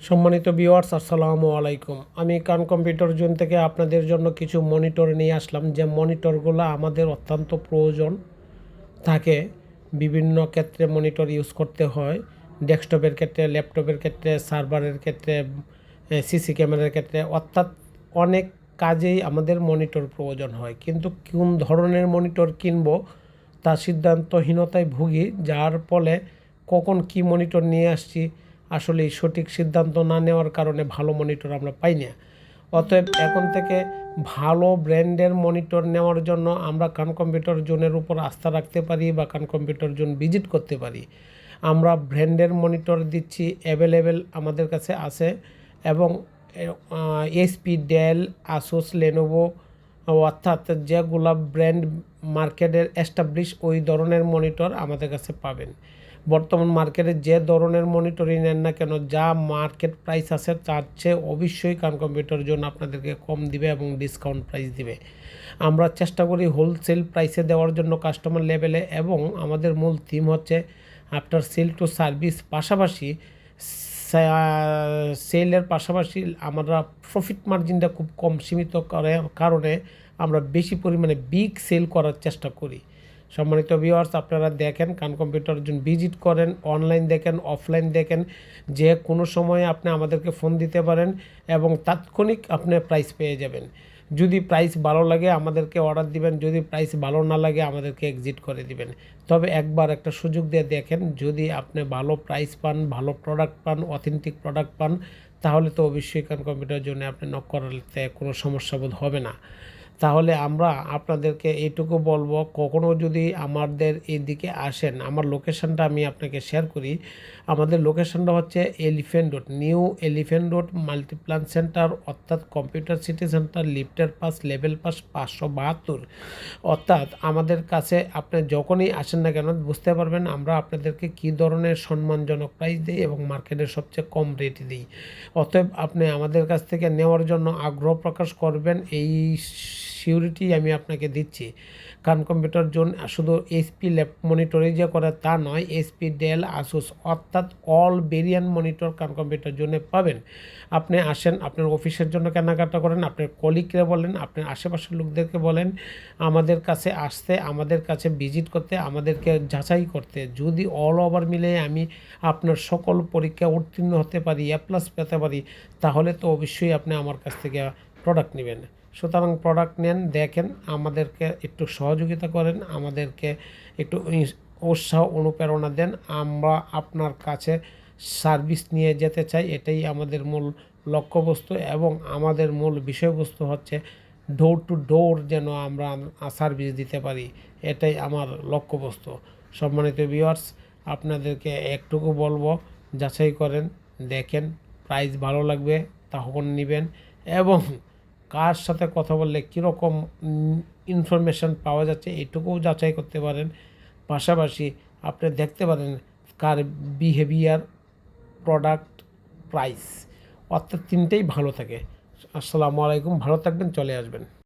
সম্মানিত ভিউয়ার্স, আসসালামু আলাইকুম। আমি কান কম্পিউটার জোন থেকে আপনাদের জন্য কিছু মনিটর নিয়ে আসলাম, যে মনিটরগুলো আমাদের অত্যন্ত প্রয়োজন থাকে। বিভিন্ন ক্ষেত্রে মনিটর ইউজ করতে হয়, ডেস্কটপের ক্ষেত্রে, ল্যাপটপের ক্ষেত্রে, সার্ভারের ক্ষেত্রে, সিসি ক্যামেরার ক্ষেত্রে, অর্থাৎ অনেক কাজেই আমাদের মনিটর প্রয়োজন হয়। কিন্তু কোন ধরনের মনিটর কিনব তা সিদ্ধান্তহীনতায় ভুগি, যার ফলে কখন কি মনিটর নিয়ে আসছি আসলে সঠিক সিদ্ধান্ত না নেওয়ার কারণে ভালো মনিটর আমরা পাই না। অতএব এখন থেকে ভালো ব্র্যান্ডের মনিটর নেওয়ার জন্য আমরা কান কম্পিউটার জোনের উপর আস্থা রাখতে পারি বা কান কম্পিউটার জোন ভিজিট করতে পারি। আমরা ব্র্যান্ডের মনিটর দিচ্ছি, অ্যাভেলেবেল আমাদের কাছে আছে। এবং এইচপি, ডেল, আসুস, লেনোভো, অর্থাৎ যেগুলা ব্র্যান্ড মার্কেটের এস্টাবলিশ ওই ধরনের মনিটর আমাদের কাছে পাবেন। বর্তমান মার্কেটে যে ধরনের মনিটরই নেন না কেন, যা মার্কেট প্রাইস আছে তার চেয়ে অবশ্যই কান কম্পিউটার জন্য আপনাদেরকে কম দিবে এবং ডিসকাউন্ট প্রাইস দিবে। আমরা চেষ্টা করি হোলসেল প্রাইসে দেওয়ার জন্য কাস্টমার লেভেলে, এবং আমাদের মূল থিম হচ্ছে আফটার সেল টু সার্ভিস। পাশাপাশি সেলের পাশাপাশি আমরা প্রফিট মার্জিনটা খুব কম সীমিত করার কারণে আমরা বেশি পরিমাণে বিগ সেল করার চেষ্টা করি। সম্মানিত ভিউয়ার্স, আপনারা দেখেন, কান কম্পিউটার জন্য ভিজিট করেন, অনলাইন দেখেন, অফলাইন দেখেন, যে কোনো সময়ে আপনি আমাদেরকে ফোন দিতে পারেন এবং তাৎক্ষণিক আপনি প্রাইস পেয়ে যাবেন। যদি প্রাইস ভালো লাগে আমাদেরকে অর্ডার দিবেন, যদি প্রাইস ভালো না লাগে আমাদেরকে এক্সিট করে দিবেন। তবে একবার একটা সুযোগ দিয়ে দেখেন, যদি আপনি ভালো প্রাইস পান, ভালো প্রোডাক্ট পান, অথেন্টিক প্রোডাক্ট পান, তাহলে তো অবশ্যই কান কম্পিউটার জন্য আপনি নক করাতে কোনো সমস্যা বোধ হবে না। তাহলে আমরা আপনাদেরকে এইটুকু বলবো, কখনো যদি আমাদের এইদিকে আসেন, আমার লোকেশানটা আমি আপনাকে শেয়ার করি। আমাদের লোকেশানটা হচ্ছে elephant road, new elephant road Multiplan centre, অর্থাৎ কম্পিউটার সিটি সেন্টার, লিফটের পাস, লেভেল পাস 572। অর্থাৎ আমাদের কাছে আপনি যখনই আসেন না কেন বুঝতে পারবেন আমরা আপনাদেরকে কী ধরনের সম্মানজনক প্রাইস দিই এবং মার্কেটের সবচেয়ে কম রেটে দিই। অতএব আপনি আমাদের কাছ থেকে নেওয়ার জন্য আগ্রহ প্রকাশ করবেন, এই সিউরিটি আমি আপনাকে দিচ্ছি। কারণ কম্পিউটার জোন শুধু এইচপি ল্যাপ মনিটরই যে করে তা নয়, এইচপি, ডেল, আসুস, অর্থাৎ অল ভেরিয়ান্ট মনিটর কারণ কম্পিউটার জোনে পাবেন। আপনি আসেন, আপনার অফিসের জন্য কেনাকাটা করেন, আপনার কলিগকে বলেন, আপনার আশেপাশের লোকদেরকে বলেন আমাদের কাছে আসতে, আমাদের কাছে ভিজিট করতে, আমাদেরকে যাচাই করতে। যদি অল ওভার মিলে আমি আপনার সকল পরীক্ষা উত্তীর্ণ হতে পারি, এ প্লাস পেতে পারি, তাহলে তো অবশ্যই আপনি আমার কাছ থেকে প্রোডাক্ট নেবেন। সুতরাং প্রোডাক্ট নেন, দেখেন, আমাদেরকে একটু সহযোগিতা করেন, আমাদেরকে একটু উৎসাহ অনুপ্রেরণা দেন। আমরা আপনার কাছে সার্ভিস নিয়ে যেতে চাই, এটাই আমাদের মূল লক্ষ্যবস্তু, এবং আমাদের মূল বিষয়বস্তু হচ্ছে ডোর টু ডোর যেন আমরা সার্ভিস দিতে পারি, এটাই আমার লক্ষ্যবস্তু। সম্মানিত ভিউয়ার্স, আপনাদেরকে একটুকু বলবো, যাচাই করেন, দেখেন, প্রাইস ভালো লাগবে তখন নেবেন, এবং কার সাথে কথা বললে কীরকম ইনফরমেশান পাওয়া যাচ্ছে এটুকুও যাচাই করতে পারেন। পাশাপাশি আপনি দেখতে পারেন কার বিহেভিয়ার, প্রোডাক্ট, প্রাইস, অর্থাৎ তিনটেই ভালো থাকে। আসসালামু আলাইকুম, ভালো থাকবেন, চলে আসবেন।